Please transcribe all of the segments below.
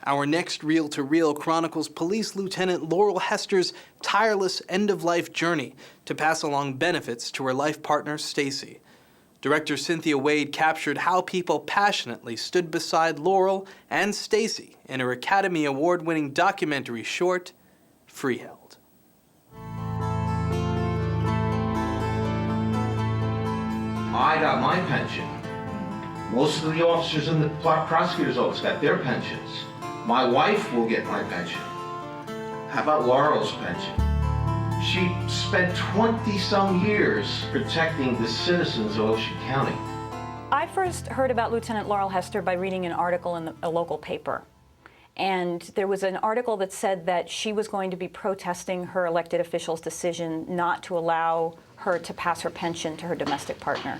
Our next reel-to-reel chronicles Police Lieutenant Laurel Hester's tireless end-of-life journey to pass along benefits to her life partner, Stacie. Director Cynthia Wade captured how people passionately stood beside Laurel and Stacie in her Academy Award-winning documentary short, Freeheld. I got my pension. Most of the officers in the prosecutor's office got their pensions. My wife will get my pension. How about Laurel's pension? She spent 20-some years protecting the citizens of Ocean County. I first heard about Lieutenant Laurel Hester by reading an article in a local paper. And there was an article that said that she was going to be protesting her elected official's decision not to allow her to pass her pension to her domestic partner.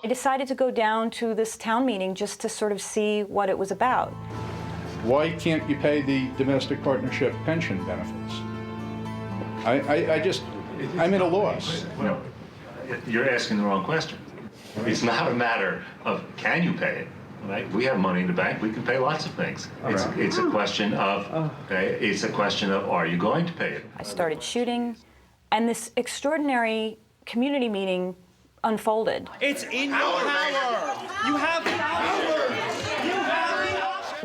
I decided to go down to this town meeting just to sort of see what it was about. Why can't you pay the domestic partnership pension benefits? I'm at a loss. Well, you're asking the wrong question. It's not a matter of can you pay it, right? We have money in the bank. We can pay lots of things. It's a question of are you going to pay it? I started shooting, and this extraordinary community meeting unfolded. It's in your power. You have power.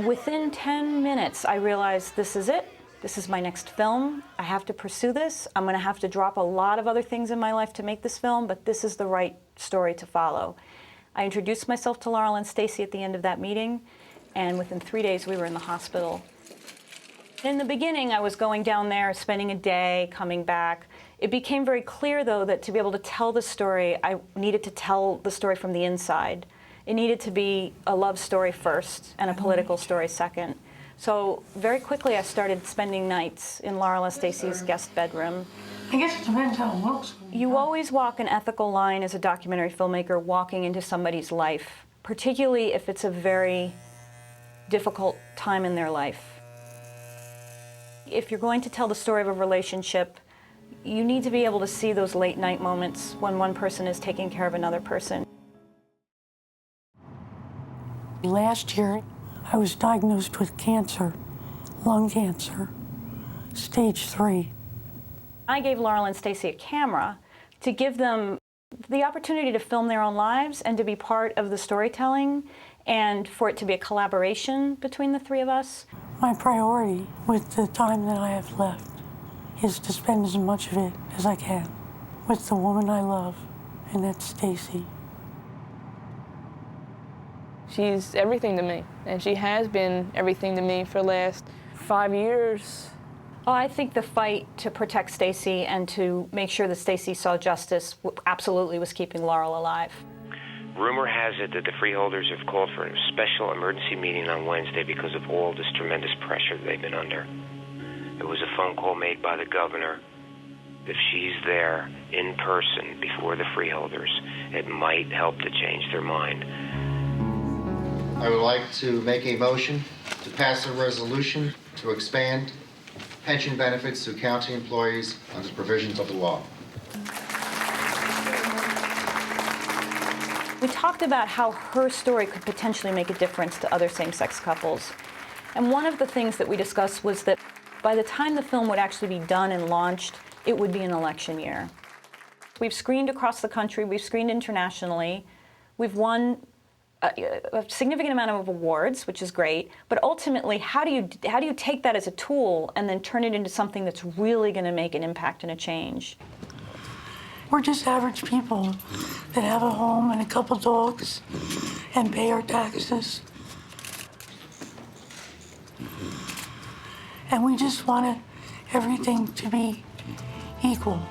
Within 10 minutes, I realized this is it. This is my next film. I have to pursue this. I'm going to have to drop a lot of other things in my life to make this film, but this is the right story to follow. I introduced myself to Laurel and Stacie at the end of that meeting, and within 3 days, we were in the hospital. In the beginning, I was going down there, spending a day, coming back. It became very clear, though, that to be able to tell the story, I needed to tell the story from the inside. It needed to be a love story first and a political story second. So very quickly I started spending nights in Laurel and Stacie's guest bedroom. I guess it depends how it looks. You always walk an ethical line as a documentary filmmaker walking into somebody's life, particularly if it's a very difficult time in their life. If you're going to tell the story of a relationship, you need to be able to see those late night moments when one person is taking care of another person. Last year, I was diagnosed with cancer, lung cancer, stage 3. I gave Laurel and Stacie a camera to give them the opportunity to film their own lives and to be part of the storytelling and for it to be a collaboration between the three of us. My priority with the time that I have left is to spend as much of it as I can with the woman I love, and that's Stacie. She's everything to me, and she has been everything to me for the last 5 years. Well, I think the fight to protect Stacie and to make sure that Stacie saw justice absolutely was keeping Laurel alive. Rumor has it that the freeholders have called for a special emergency meeting on Wednesday because of all this tremendous pressure they've been under. It was a phone call made by the governor. If she's there in person before the freeholders, it might help to change their mind. I would like to make a motion to pass a resolution to expand pension benefits to county employees under the provisions of the law. We talked about how her story could potentially make a difference to other same-sex couples. And one of the things that we discussed was that by the time the film would actually be done and launched, it would be an election year. We've screened across the country, we've screened internationally, we've won a significant amount of awards, which is great, but ultimately, how do you take that as a tool and then turn it into something that's really going to make an impact and a change? We're just average people that have a home and a couple dogs and pay our taxes. And we just want everything to be equal.